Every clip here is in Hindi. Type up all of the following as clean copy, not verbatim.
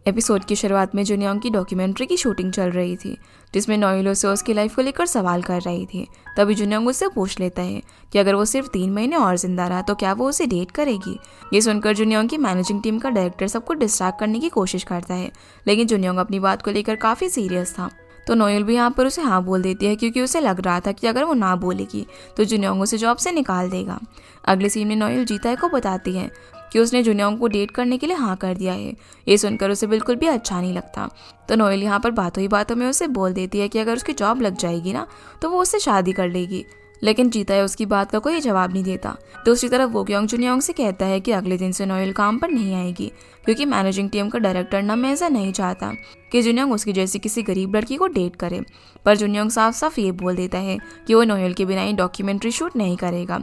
एपिसोड की शुरुआत में जुनियोंग की डॉक्यूमेंट्री की शूटिंग चल रही थी, जिसमें नोएल उसे उसकी लाइफ को लेकर सवाल कर रही थी। तभी जुनियोंग उससे पूछ लेता है कि अगर वो सिर्फ 3 महीने और जिंदा रहा तो क्या वो उसे डेट करेगी। ये सुनकर जुनियोंग की मैनेजिंग टीम का डायरेक्टर सबको डिस्ट्रैक्ट करने की कोशिश करता है, लेकिन जुनियोंग अपनी बात को लेकर काफ़ी सीरियस था। तो नोएल भी यहाँ पर उसे हाँ बोल देती है, क्योंकि उसे लग रहा था कि अगर वो ना बोलेगी तो जुनियोंग उसे जॉब से निकाल देगा। अगले सीन में नोएल जीताई को बताती है कि उसने जुनियोंग को डेट करने के लिए हाँ कर दिया है। ये सुनकर उसे बिल्कुल भी अच्छा नहीं लगता। तो नोएल यहाँ पर बातों ही बातों में उसे बोल देती है कि अगर उसकी जॉब लग जाएगी ना तो वो उससे शादी कर लेगी, लेकिन जीताई उसकी बात का कोई जवाब नहीं देता। दूसरी तरफ वोक्योंग जुनियोंग से कहता है कि अगले दिन से नोएल काम पर नहीं आएगी, क्योंकि मैनेजिंग टीम का डायरेक्टर नम ऐसा नहीं चाहता कि जुनियोंग उसकी जैसी किसी गरीब लड़की को डेट करे। पर जुनियोंग साफ साफ ये बोल देता है कि वो नोएल के बिना ही डॉक्यूमेंट्री शूट नहीं करेगा।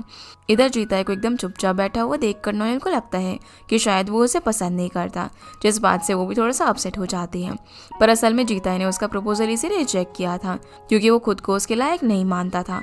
इधर जीताई को एकदम चुपचाप बैठा हुआ देखकर नोएल को लगता है कि शायद वो उसे पसंद नहीं करता, जिस बात से वो भी थोड़ा सा अपसेट हो जाती है। पर असल में जीताई ने उसका प्रपोजल इसीलिए रिजेक्ट किया था क्योंकि वो खुद को उसके लायक नहीं मानता था।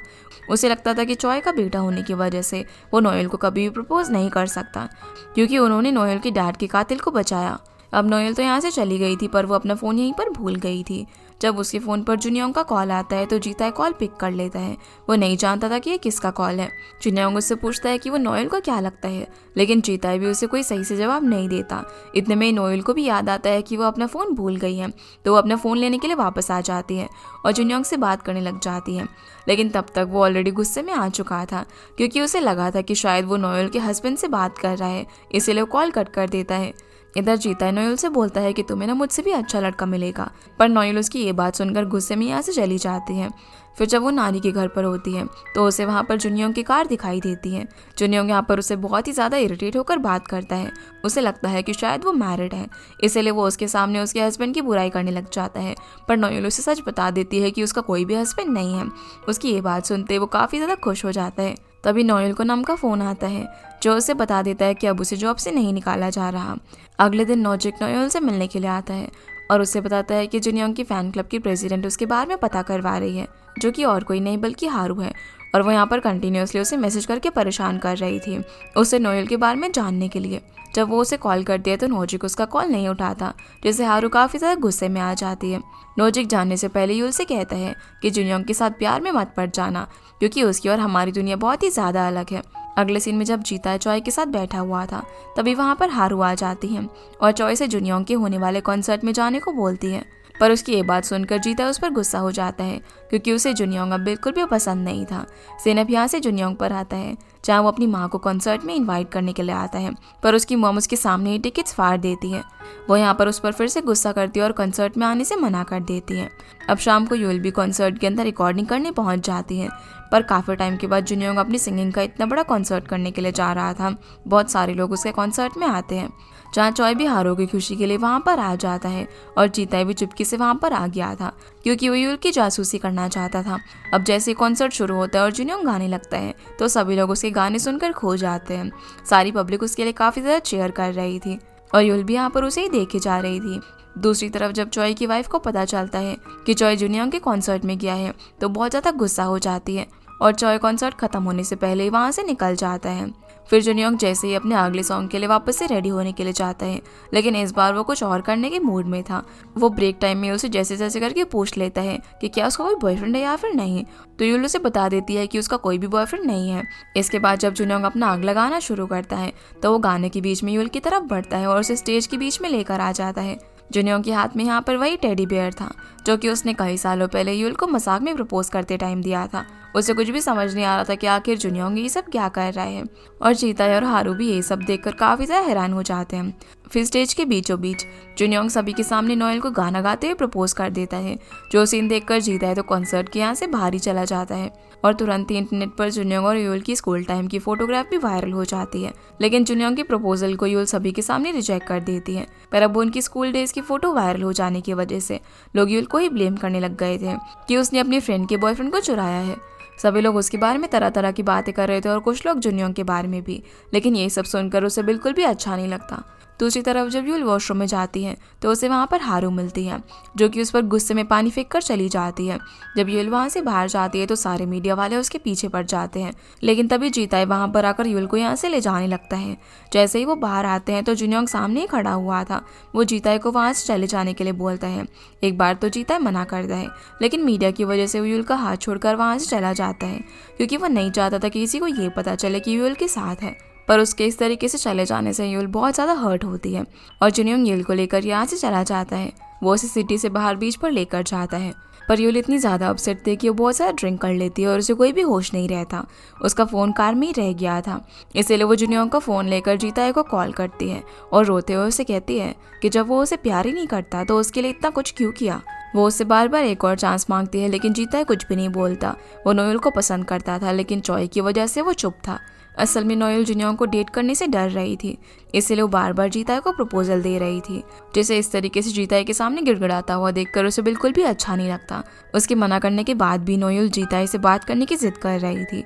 उसे लगता था कि चॉय का बेटा होने की वजह से वो नोएल को कभी भी प्रपोज नहीं कर सकता, क्योंकि उन्होंने नोएल के डैड के कातिल को बचाया। अब नोएल तो यहाँ से चली गई थी, पर वो अपना फ़ोन यहीं पर भूल गई थी। जब उसके फ़ोन पर जुनियोंग का कॉल आता है तो जीताई कॉल पिक कर लेता है। वो नहीं जानता था कि ये किसका कॉल है। जुनियोंग उससे पूछता है कि वो नोएल को क्या लगता है, लेकिन जीताई भी उसे कोई सही से जवाब नहीं देता। इतने में नोएल को भी याद आता है कि वो अपना फ़ोन भूल गई है, तो वो अपना फ़ोन लेने के लिए वापस आ जाती है और जुनियोंग से बात करने लग जाती है। लेकिन तब तक वो ऑलरेडी गुस्से में आ चुका था, क्योंकि उसे लगा था कि शायद वो नोएल के हस्बैंड से बात कर रहा है, इसीलिए वो कॉल कट कर देता है। इधर जीताई नोएल से बोलता है कि तुम्हें ना मुझसे भी अच्छा लड़का मिलेगा, पर नोएल उसकी ये बात सुनकर गुस्से में यहाँ से चली जाती है। फिर जब वो नानी के घर पर होती है तो उसे वहाँ पर जुनियोंग की कार दिखाई देती है। जुनियोंग यहाँ पर उसे बहुत ही ज़्यादा इरिटेट होकर बात करता है। उसे लगता है कि शायद वो मैरिड है, इसीलिए वो उसके सामने उसके हस्बैंड की बुराई करने लग जाता है। पर नोएल उसे सच बता देती है कि उसका कोई भी हस्बैंड नहीं है। उसकी ये बात सुनते वो काफ़ी ज़्यादा खुश हो जाता है। तभी नोएल को नम का फ़ोन आता है, जो उसे बता देता है कि अब उसे जॉब से नहीं निकाला जा रहा। अगले दिन नोजिक नोएल से मिलने के लिए आता है और उससे बताता है कि जुनियोंग की फ़ैन क्लब की प्रेसिडेंट उसके बारे में पता करवा रही है, जो कि और कोई नहीं बल्कि हारू है। और वो यहाँ पर कंटिन्यूसली उसे मैसेज करके परेशान कर रही थी उसे नोएल के बारे में जानने के लिए। जब वो उसे कॉल करती है तो नोजिक उसका कॉल नहीं उठाता, जिससे हारू काफ़ी ज़्यादा गुस्से में आ जाती है। नोजिक जानने से पहले यूल से कहता है कि जुनियोंग के साथ प्यार में मत पड़ जाना, क्योंकि उसकी और हमारी दुनिया बहुत ही ज़्यादा अलग है। अगले सीन में जब जीताई चॉय के साथ बैठा हुआ था, तभी वहाँ पर हारू आ जाती है और चॉय से जुनियोंग के होने वाले कॉन्सर्ट में जाने को बोलती है। पर उसकी ये बात सुनकर जीताई उस पर गुस्सा हो जाता है, क्योंकि उसे जुनियोंग अब बिल्कुल भी पसंद नहीं था। सेन अब यहाँ से जुनियोंग पर आता है, जहाँ वो अपनी माँ को कॉन्सर्ट में इनवाइट करने के लिए आता है, पर उसकी मॉम उसके सामने ही टिकट्स फाड़ देती है। वो यहाँ पर उस पर फिर से गुस्सा करती है और कॉन्सर्ट में आने से मना कर देती है। अब शाम को यूल भी कॉन्सर्ट के अंदर रिकॉर्डिंग करने पहुँच जाती है, पर काफ़ी टाइम के बाद जुनियोंग अपनी सिंगिंग का इतना बड़ा कॉन्सर्ट करने के लिए जा रहा था। बहुत सारे लोग उसके कॉन्सर्ट में आते हैं, जहाँ चॉय भी हारो की खुशी के लिए वहाँ पर आ जाता है और जीताई भी चुपके से वहाँ पर आ गया था, क्योंकि वो यूल की जासूसी करना चाहता था। अब जैसे कॉन्सर्ट शुरू होता है और जुनियोंग गाने लगता है तो सभी लोग उसके गाने सुनकर खो जाते हैं। सारी पब्लिक उसके लिए काफ़ी ज़्यादा चीयर कर रही थी और यूल भी यहाँ पर उसे ही देखे जा रही थी। दूसरी तरफ जब चॉय की वाइफ को पता चलता है कि चॉय जुनियोंग के कॉन्सर्ट में गया है तो बहुत ज़्यादा गुस्सा हो जाती है और चॉय कॉन्सर्ट खत्म होने से पहले ही वहाँ से निकल जाता है। फिर जुनियोंग जैसे ही अपने अगले सॉन्ग के लिए वापस से रेडी होने के लिए जाता है, लेकिन इस बार वो कुछ और करने के मूड में था। वो ब्रेक टाइम में उसे जैसे जैसे करके पूछ लेता है कि क्या उसका कोई बॉयफ्रेंड है या फिर नहीं, तो यूल उसे बता देती है कि उसका कोई भी बॉयफ्रेंड नहीं है। इसके बाद जब जुनियोंग अपना आग लगाना शुरू करता है तो वो गाने के बीच में यूल की तरफ बढ़ता है और उसे स्टेज के बीच में लेकर आ जाता है। जुनियोंग के हाथ में यहाँ पर वही टेडी बेयर था, जो कि उसने कई सालों पहले यूल को मजाक में प्रपोज करते टाइम दिया था। उसे कुछ भी समझ नहीं आ रहा था कि आखिर जुनियोंग ये सब क्या कर रहा है, और जीताई और हारू भी ये सब देखकर काफ़ी ज़्यादा हैरान हो जाते हैं। फिर स्टेज के बीचों बीच जुनियोंग सभी के सामने नोएल को गाना गाते हुए प्रपोज कर देता है, जो सीन देखकर जीताई तो कॉन्सर्ट के यहाँ से बाहर ही चला जाता है और तुरंत ही इंटरनेट पर जुनियोंग और यूल की स्कूल टाइम की फोटोग्राफ भी वायरल हो जाती है। लेकिन जुनियोंग के प्रपोजल को यूल सभी के सामने रिजेक्ट कर देती है, पर अब उनकी स्कूल डेज की फोटो वायरल हो जाने की वजह से लोग यूल को ही ब्लेम करने लग गए थे कि उसने अपनी फ्रेंड के बॉयफ्रेंड को चुराया है। सभी लोग उसके बारे में तरह तरह की बातें कर रहे थे और कुछ लोग जुनियोंग के बारे में भी, लेकिन ये सब सुनकर उसे बिल्कुल भी अच्छा नहीं लगता। दूसरी तरफ जब यूल वॉशरूम में जाती है तो उसे वहाँ पर हारू मिलती है, जो कि उस पर गुस्से में पानी फेंक कर चली जाती है। जब यूल वहाँ से बाहर जाती है तो सारे मीडिया वाले उसके पीछे पड़ जाते हैं, लेकिन तभी जीताई वहाँ पर आकर यूल को यहाँ से ले जाने लगता है। जैसे ही वो बाहर आते हैं तो जुनियोंग सामने ही खड़ा हुआ था। वो जीताई को वहाँ से चले जाने के लिए बोलता है। एक बार तो जीताई मना करता है, लेकिन मीडिया की वजह से वो यूल का हाथ छोड़कर वहाँ से चला जाता है, क्योंकि वो नहीं चाहता था कि किसी को ये पता चले कि यूल के साथ है। पर उसके इस तरीके से चले जाने से यूल बहुत ज़्यादा हर्ट होती है और जुनियोंग यूल को लेकर यहाँ से चला जाता है। वो उसे सिटी से बाहर बीच पर लेकर जाता है, पर यूल इतनी ज़्यादा अपसेट थी कि वो बहुत सारा ड्रिंक कर लेती है और उसे कोई भी होश नहीं रहता। उसका फ़ोन कार में ही रह गया था, इसीलिए वो जुनियोंग का फ़ोन लेकर जीताई को कॉल करती है और रोते हुए उसे कहती है कि जब वो उसे प्यार ही नहीं करता तो उसके लिए इतना कुछ क्यों किया। वो उससे बार बार एक और चांस मांगती है, लेकिन जीताई कुछ भी नहीं बोलता। वो नोएल को पसंद करता था, लेकिन चॉय की वजह से वो चुप था। असल में नोएल जुनियोंग को डेट करने से डर रही थी, इसलिए वो बार बार जीताई को प्रपोजल दे रही थी, जिसे इस तरीके से जीताई के सामने गिड़गिड़ाता हुआ देखकर उसे बिल्कुल भी अच्छा नहीं लगता। उसके मना करने के बाद भी नोएल जीताई से बात करने की जिद कर रही थी,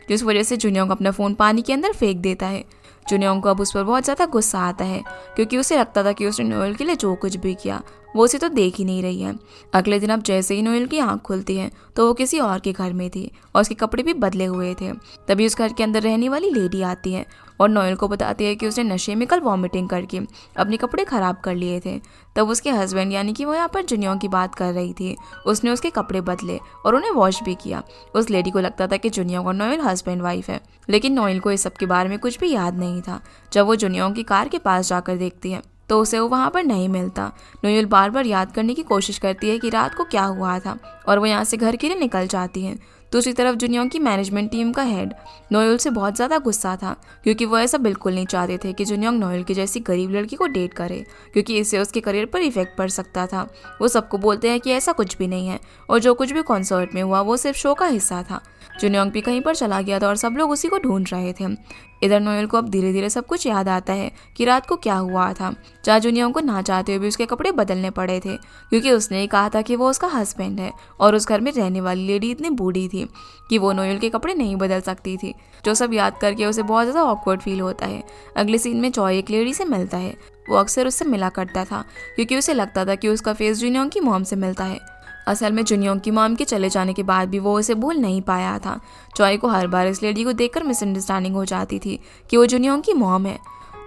जिस वजह से जुनियोंग अपना फ़ोन पानी के अंदर फेंक देता है। जुनियोंग को अब उस पर बहुत ज़्यादा गुस्सा आता है, क्योंकि उसे लगता था कि उसने नोएल के लिए जो कुछ भी किया वो उसे तो देख ही नहीं रही है। अगले दिन अब जैसे ही नोएल की आंख खुलती है तो वो किसी और के घर में थी और उसके कपड़े भी बदले हुए थे। तभी उस घर के अंदर रहने वाली लेडी आती है और नोएल को बताती है कि उसने नशे में कल वॉमिटिंग करके अपने कपड़े ख़राब कर लिए थे। तब उसके हस्बैंड यानी कि वो यहाँ पर जुनियोंग की बात कर रही थी, उसने उसके कपड़े बदले और उन्हें वॉश भी किया। उस लेडी को लगता था कि जुनियोंग और नोएल हस्बैंड वाइफ है, लेकिन नोएल को इस सब के बारे में कुछ भी याद नहीं था। जब वो जुनियोंग की कार के पास जाकर देखती है तो उसे वो वहाँ पर नहीं मिलता। नोएल बार बार याद करने की कोशिश करती है कि रात को क्या हुआ था और वो यहाँ से घर के लिए निकल जाती है। दूसरी तरफ जुनियोंग की मैनेजमेंट टीम का हेड नोएल से बहुत ज़्यादा गुस्सा था, क्योंकि वो ऐसा बिल्कुल नहीं चाहते थे कि जुनियोंग नोएल की जैसी गरीब लड़की को डेट करे, क्योंकि इससे उसके करियर पर इफेक्ट पड़ सकता था। वो सबको बोलते हैं कि ऐसा कुछ भी नहीं है और जो कुछ भी कॉन्सर्ट में हुआ वो सिर्फ शो का हिस्सा था। जुनियोंग भी कहीं पर चला गया था और सब लोग उसी को ढूंढ रहे थे। इधर नोएल को अब धीरे धीरे सब कुछ याद आता है कि रात को क्या हुआ था, जहाँ जुनियोंग को ना चाहते हुए भी उसके कपड़े बदलने पड़े थे, क्योंकि उसने ही कहा था कि वो उसका हस्बैंड है और उस घर में रहने वाली लेडी इतनी बूढ़ी थी कि वो नोएल के कपड़े नहीं बदल सकती थी। जो सब याद करके उसे बहुत ज़्यादा ऑकवर्ड फील होता है। अगले सीन में चॉय एक लेडी से मिलता है। वो अक्सर उससे मिला करता था, क्योंकि उसे लगता था कि उसका फेस जुनियोंग की मॉम से मिलता है। असल में जुनियोंग की मॉम के चले जाने के बाद भी वो उसे भूल नहीं पाया था। चॉय को हर बार इस लेडी को देखकर मिसअंडरस्टैंडिंग हो जाती थी कि वो जुनियोंग की मॉम है।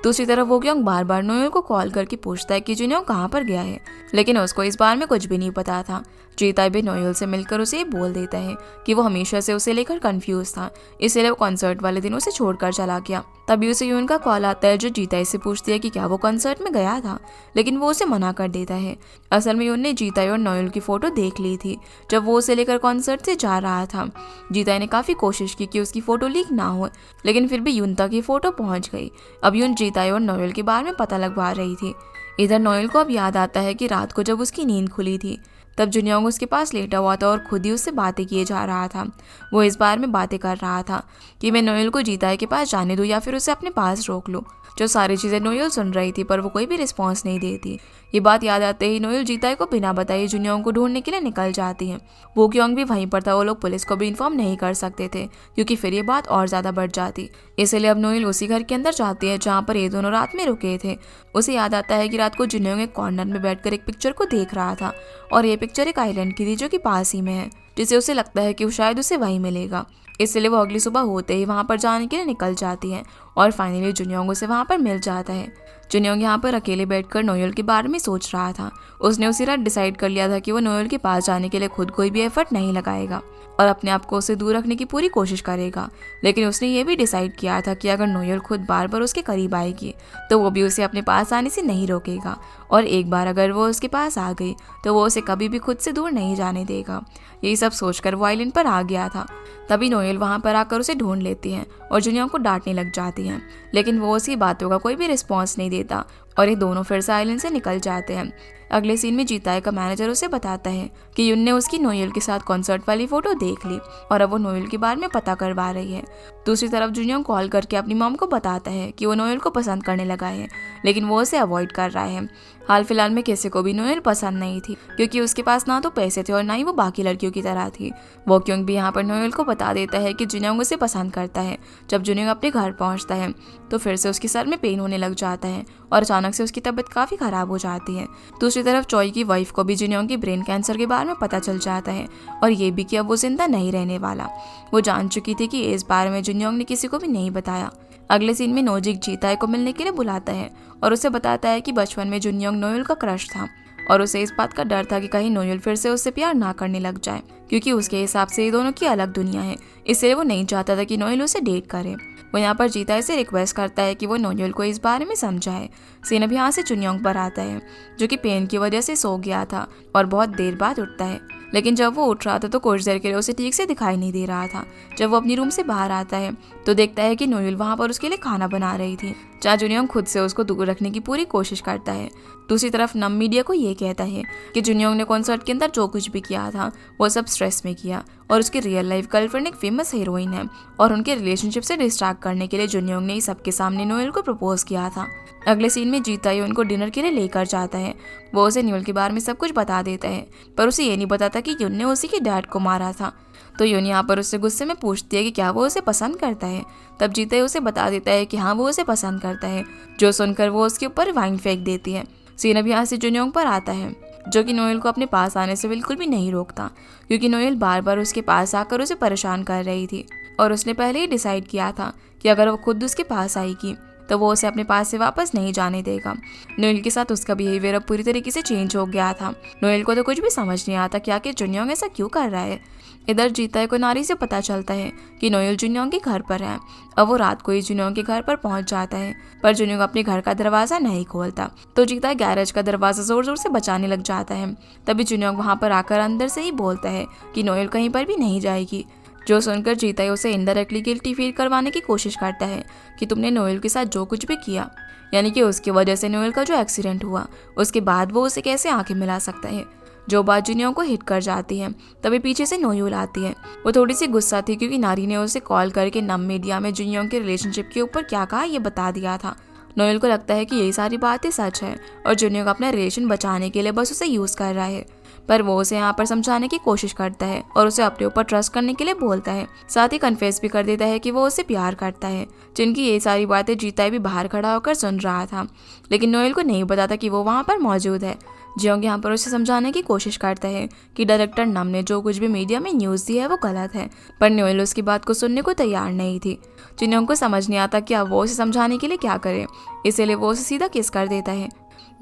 दूसरी तरफ वो क्योंग बार बार नोएल को कॉल करके पूछता है कि जुनियोंग कहाँ पर गया है, लेकिन उसको इस बारे में कुछ भी नहीं पता था। जीताई भी नोएल से मिलकर उसे ये बोल देता है कि वो हमेशा से उसे लेकर कंफ्यूज था, इसलिए वो कॉन्सर्ट वाले दिन उसे छोड़कर चला गया। तभी उसे यून का कॉल आता है, जो जीताई से पूछती है कि क्या वो कॉन्सर्ट में गया था, लेकिन वो उसे मना कर देता है। असल में यून ने जीताई और नोएल की फ़ोटो देख ली थी जब वो उसे लेकर कॉन्सर्ट से जा रहा था। जीताई ने काफ़ी कोशिश की कि उसकी फ़ोटो लीक ना हो, लेकिन फिर भी यून तक ये फ़ोटो पहुँच गई। अब यून जीताई और नोएल के बारे में पता लगवा रही थी। इधर नोएल को अब याद आता है कि रात को जब उसकी नींद खुली थी तब जुनियोंग उसके पास लेटा हुआ था और खुद ही उससे बातें किए जा रहा था। वो इस बारे में बातें कर रहा था कि मैं नोएल को जीताई के पास जाने दूँ या फिर उसे अपने पास रोक लूँ। जो सारी चीज़ें नोएल सुन रही थी, पर वो कोई भी रिस्पॉन्स नहीं देती। ये बात याद आते ही नोएल जीताई को बिना बताए जुनियोंग को ढूंढने के लिए निकल जाती है। वो क्योंग भी वहीं पर था। वो लोग पुलिस को भी इन्फॉर्म नहीं कर सकते थे, क्योंकि फिर ये बात और ज़्यादा बढ़ जाती। इसलिए अब नोएल उसी घर के अंदर जाती है जहाँ पर ये दोनों रात में रुके थे। उसे याद आता है कि रात को जुनियोंग एक कॉर्नर में बैठकर एक पिक्चर को देख रहा था और ये पिक्चर एक आइलैंड की थी जो कि पास ही में है, जिसे उसे लगता है कि वो शायद उसे वहीं मिलेगा। इसलिए वो अगली सुबह होते ही वहाँ पर जाने के लिए निकल जाती है और फाइनली जुनियोंग उसे वहाँ पर मिल जाता है। जुनियोंग यहाँ पर अकेले बैठकर नोएल के बारे में सोच रहा था। उसने उसी रात डिसाइड कर लिया था कि वो नोएल के पास जाने के लिए खुद कोई भी एफर्ट नहीं लगाएगा और अपने आप को उससे दूर रखने की पूरी कोशिश करेगा। लेकिन उसने ये भी डिसाइड किया था कि अगर नोएल खुद बार बार उसके करीब आएगी तो वो भी उसे अपने पास आने से नहीं रोकेगा, और एक बार अगर वो उसके पास आ गई तो वो उसे कभी भी खुद से दूर नहीं जाने देगा। यही सब सोचकर वो आइलैंड पर आ गया था। तभी नोएल वहाँ पर आकर उसे ढूंढ लेती है और जुनियोंग को डांटने लग जाती हैं, लेकिन वो उसकी बातों का कोई भी रिस्पॉन्स नहीं देता और ये दोनों फिर से आइलैंड से निकल जाते हैं। अगले सीन में जीताई का मैनेजर उसे बताता है कि यून ने उसकी नोएल के साथ कॉन्सर्ट वाली फोटो देख ली और अब वो नोएल के बारे में पता करवा रही है। दूसरी तरफ जुनियोंग कॉल करके अपनी मॉम को बताता है कि वो नोएल को पसंद करने लगा है, लेकिन वो उसे अवॉइड कर रहा है। हाल फिलहाल में किसी को भी नोएल पसंद नहीं थी, क्योंकि उसके पास ना तो पैसे थे और ना ही वो बाकी लड़कियों की तरह थी। वो क्योंकि भी यहाँ पर नोएल को बता देता है कि जुनियोंग उसे पसंद करता है। जब जुनियोंग अपने घर पहुँचता है तो फिर से उसके सर में पेन होने लग जाता है और अचानक अचानक से उसकी तबीयत काफ़ी ख़राब हो जाती है। दूसरी तरफ चॉय की वाइफ को भी जुनियोंग की ब्रेन कैंसर के बारे में पता चल जाता है और ये भी कि अब वो जिंदा नहीं रहने वाला। वो जान चुकी थी कि इस बारे में जुनियोंग ने किसी को भी नहीं बताया। अगले सीन में नोजिक जीताई को मिलने के लिए बुलाता है और उसे बताता है कि बचपन में जुनियोंग नोएल का क्रश था और उसे इस बात का डर था कि कहीं नोएल फिर से उससे प्यार ना करने लग जाए, क्योंकि उसके हिसाब से ये दोनों की अलग दुनिया है। इसलिए वो नहीं चाहता था कि नोएल उसे डेट करे। वो यहाँ पर जीताई से रिक्वेस्ट करता है कि वो नोएल को इस बारे में समझाए। सीन अब यहाँ से जुनियोंग पर आता है, जो कि पेन की वजह से सो गया था और बहुत देर बाद उठता है। लेकिन जब वो उठ रहा था तो कुछ देर के लिए उसे ठीक से दिखाई नहीं दे रहा था। जब वो अपनी रूम से बाहर आता है तो देखता है कि नोएल वहाँ पर उसके लिए खाना बना रही थी, जहाँ जुनियोंग खुद से उसको दूर रखने की पूरी कोशिश करता है। दूसरी तरफ नम मीडिया को ये कहता है कि जुनियोंग ने कॉन्सर्ट के अंदर जो कुछ भी किया था वो सब स्ट्रेस में किया और उसकी रियल लाइफ गर्लफ्रेंड एक फेमस हीरोइन है और उनके रिलेशनशिप से डिस्ट्रैक्ट करने के लिए जुनियोंग ने सबके सामने नोएल को प्रपोज किया था। अगले सीन में जीताई उनको डिनर के लिए लेकर जाता है। वो उसे नोएल के बारे में सब कुछ बता देता है, पर उसे ये नहीं बताता कि युन ने उसी के डैड को मारा था। तो युन यहाँ पर उससे गुस्से में पूछती है कि क्या वो उसे पसंद करता है। तब जीताई उसे बता देता है कि हाँ वो उसे पसंद करता है, जो सुनकर वो उसके ऊपर वाइन फेंक देती है। सीन अब यहाँ से जुनियोंग पर आता है, जो कि नोएल को अपने पास आने से बिल्कुल भी नहीं रोकता, क्योंकि नोएल बार बार उसके पास आकर उसे परेशान कर रही थी और उसने पहले ही डिसाइड किया था कि अगर वो खुद उसके पास आएगी तो वो उसे अपने पास से वापस नहीं जाने देगा। नोएल के साथ उसका बिहेवियर अब पूरी तरीके से चेंज हो गया था। नोएल को तो कुछ भी समझ नहीं आता कि आखिर जुनियोंग ऐसा क्यों कर रहा है। इधर जीताई को नारी से पता चलता है कि नोएल जुनियोंग के घर पर है। अब वो रात को ही जुनियोंग के घर पर पहुंच जाता है, पर जुनियोंग अपने घर का दरवाजा नहीं खोलता, तो जीताई गैरेज का दरवाजा जोर जोर से बचाने लग जाता है। तभी जुनियोंग वहां पर आकर अंदर से ही बोलता है कि नोएल कहीं पर भी नहीं जाएगी, जो सुनकर जीताई उसे इनडायरेक्टली गिल्टी फील करवाने की कोशिश करता है कि तुमने नोएल के साथ जो कुछ भी किया, यानी कि उसकी वजह से नोएल का जो एक्सीडेंट हुआ उसके बाद वो उसे कैसे आंखें मिला सकता है। जो बात जुनियोंग को हिट कर जाती है, तभी पीछे से नोएल आती है। वो थोड़ी सी गुस्सा थी क्योंकि नारी ने उसे कॉल करके नम मीडिया में जुनियोंग के रिलेशनशिप के ऊपर क्या कहा ये बता दिया था। नोएल को लगता है कि यही सारी बातें सच है और जुनियोंग अपना रिलेशन बचाने के लिए बस उसे यूज कर रहा है, पर वो उसे यहाँ पर समझाने की कोशिश करता है और उसे अपने ऊपर ट्रस्ट करने के लिए बोलता है। साथ ही कन्फेस भी कर देता है कि वो उसे प्यार करता है, जिनकी ये सारी बातें जीताई भी बाहर खड़ा होकर सुन रहा था। लेकिन नोएल को नहीं बताता कि वो वहाँ पर मौजूद है। जियोंग यहाँ पर उसे समझाने की कोशिश करता है कि डायरेक्टर नम ने जो कुछ भी मीडिया में न्यूज़ दी है वो गलत है, पर नोएल उसकी बात को सुनने को तैयार नहीं थी। जियोंग को समझ नहीं आता कि अब वो उसे समझाने के लिए क्या करे, इसीलिए वो उसे सीधा किस कर देता है।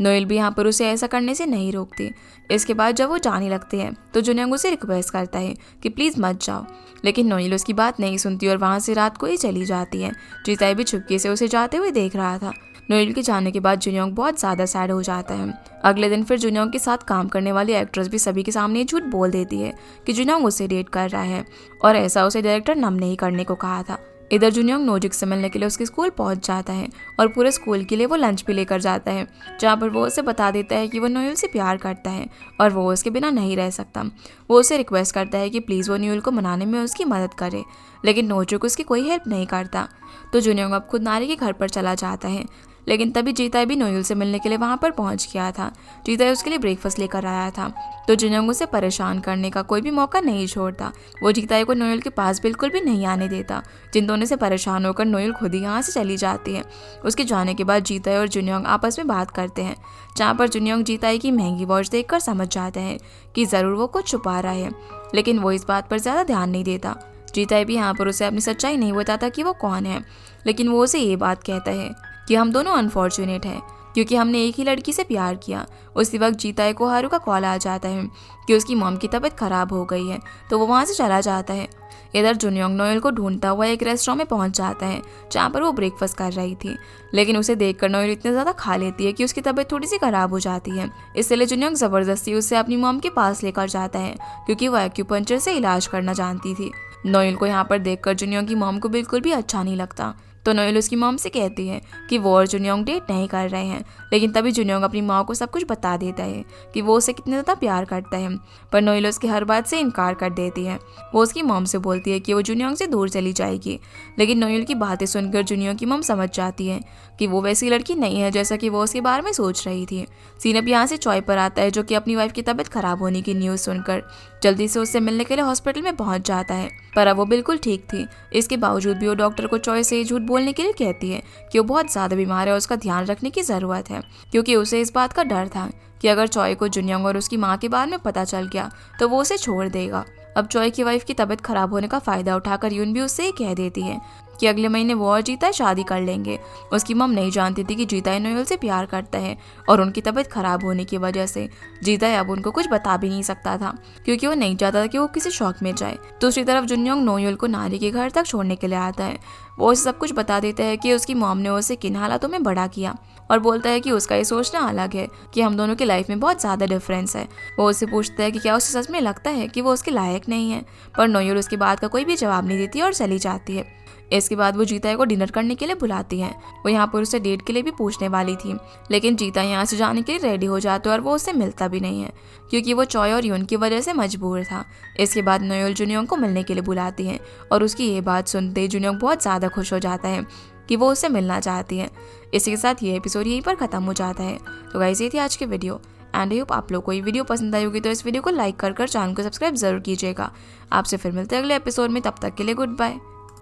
नोएल भी यहाँ पर उसे ऐसा करने से नहीं रोकती। इसके बाद जब वो जाने लगते हैं तो जुनियोंग उसे रिक्वेस्ट करता है कि प्लीज़ मत जाओ, लेकिन नोएल उसकी बात नहीं सुनती और वहाँ से रात को ही चली जाती है। जीताई भी चुपके से उसे जाते हुए देख रहा था। नोएल के जाने के बाद जुनियोंग बहुत ज़्यादा सैड हो जाता है। अगले दिन फिर जुनियोंग के साथ काम करने वाली एक्ट्रेस भी सभी के सामने झूठ बोल देती है कि जुनियोंग उससे डेट कर रहा है और ऐसा उसे डायरेक्टर नम ने ही करने को कहा था। इधर जुनियोंग नोजिक से मिलने के लिए उसके स्कूल पहुंच जाता है और पूरे स्कूल के लिए वो लंच भी लेकर जाता है, जहाँ पर वो उसे बता देता है कि वो नोएल से प्यार करता है और वो उसके बिना नहीं रह सकता। वो उसे रिक्वेस्ट करता है कि प्लीज़ वो नोएल को मनाने में उसकी मदद करे, लेकिन नोजिक उसकी कोई हेल्प नहीं करता। तो जुनियोंग अब खुद नारी के घर पर चला जाता है, लेकिन तभी जीताई भी नोएल से मिलने के लिए वहाँ पर पहुँच गया था। जीताई उसके लिए ब्रेकफास्ट लेकर आया था, तो जुनियोंग उसे परेशान करने का कोई भी मौका नहीं छोड़ता। वो जीताई को नोएल के पास बिल्कुल भी नहीं आने देता, जिन दोनों से परेशान होकर नोएल खुद ही यहाँ से चली जाती है। उसके जाने के बाद जीताई और जुनियोंग आपस में बात करते हैं, जहाँ पर जुनियोंग जीताई की महंगी वॉच देखकर समझ जाता है कि ज़रूर वो कुछ छुपा रहा है, लेकिन वो इस बात पर ज़्यादा ध्यान नहीं देता। जीताई भी यहाँ पर उसे अपनी सच्चाई नहीं बताता कि वो कौन है, लेकिन वो उसे ये बात कहता है कि हम दोनों अनफॉर्चुनेट हैं क्योंकि हमने एक ही लड़की से प्यार किया। उसी वक्त जीताई को हारू का कॉल आ जाता है कि उसकी मॉम की तबीयत खराब हो गई है, तो वो वहाँ से चला जाता है। इधर जुनियोंग नोएल को ढूंढता हुआ एक रेस्टोरेंट में पहुंच जाता है, जहाँ पर वो ब्रेकफास्ट कर रही थी, लेकिन उसे देखकर नोएल इतने ज़्यादा खा लेती है कि उसकी तबीयत थोड़ी सी खराब हो जाती है। इसलिए जुनियोंग ज़बरदस्ती उसे अपनी मॉम के पास लेकर जाता है, क्योंकि वो एक्यूपंक्चर से इलाज करना जानती थी। नोएल को यहाँ पर देखकर जुनियोंग की मॉम को बिल्कुल भी अच्छा नहीं लगता, तो नोएल उसकी मॉम से कहती है कि वो और जुनियोंग डेट नहीं कर रहे हैं। लेकिन तभी जुनियोंग अपनी माँ को सब कुछ बता देता है कि वो उसे कितने ज़्यादा प्यार करता है, पर नोएल उसकी हर बात से इनकार कर देती है। वो उसकी मॉम से बोलती है कि वो जुनियोंग से दूर चली जाएगी, लेकिन नोएल की बातें सुनकर जुनियोंग की मॉम समझ जाती है कि वो वैसी लड़की नहीं है जैसा कि वो उसके बारे में सोच रही थी। सीन अब यहाँ से चॉय पर आता है, जो कि अपनी वाइफ की तबीयत खराब होने की न्यूज़ सुनकर जल्दी से उससे मिलने के लिए हॉस्पिटल में पहुँच जाता है, पर अब वो बिल्कुल ठीक थी। इसके बावजूद भी वो डॉक्टर को चॉय से झूठ बोलने के लिए कहती है कि वो बहुत ज़्यादा बीमार है और उसका ध्यान रखने की ज़रूरत है, क्योंकि उसे इस बात का डर था कि अगर चॉय को जुनयोंग और उसकी माँ के बारे में पता चल गया तो वो उसे छोड़ देगा। अब चॉय की वाइफ की तबीयत खराब होने का फ़ायदा उठाकर यून भी उससे ये कह देती है कि अगले महीने वो और जीता शादी कर लेंगे। उसकी मम नहीं जानती थी कि जीता नोएल से प्यार करता है और उनकी तबीयत खराब होने की वजह से जीता अब उनको कुछ बता भी नहीं सकता था, क्योंकि वो नहीं चाहता था कि वो किसी शौक में जाए। दूसरी तरफ जुनयोंग नोएल को नारी के घर तक छोड़ने के लिए आता है। वो उसे सब कुछ बता देता है कि उसकी मॉम ने उसे किन हालातों में बड़ा किया और बोलता है कि उसका ये सोचना अलग है कि हम दोनों की लाइफ में बहुत ज़्यादा डिफरेंस है। वो उससे पूछता है कि क्या उसे सच में लगता है कि वो उसके लायक नहीं है, पर नोएल उसकी बात का कोई भी जवाब नहीं देती और चली जाती है। इसके बाद वो जीता को डिनर करने के लिए बुलाती है। वो यहाँ पर उसे डेट के लिए भी पूछने वाली थी, लेकिन जीता यहाँ से जाने के लिए रेडी हो जाता है और वो उससे मिलता भी नहीं है, क्योंकि वो चॉय और यून की वजह से मजबूर था। इसके बाद नोएल जुनयोंग को मिलने के लिए बुलाती है और उसकी ये बात सुनते जुनयोंग बहुत ज़्यादा खुश हो जाता है कि वो उससे मिलना चाहती है। इसी के साथ ये एपिसोड यहीं पर ख़त्म हो जाता है। तो गाइस, ये थी आज की वीडियो एंड आई होप आप लोग को ये वीडियो पसंद आई होगी, तो इस वीडियो को लाइक कर चैनल को सब्सक्राइब जरूर कीजिएगा। आपसे फिर मिलते हैं अगले एपिसोड में, तब तक के लिए गुड बाय।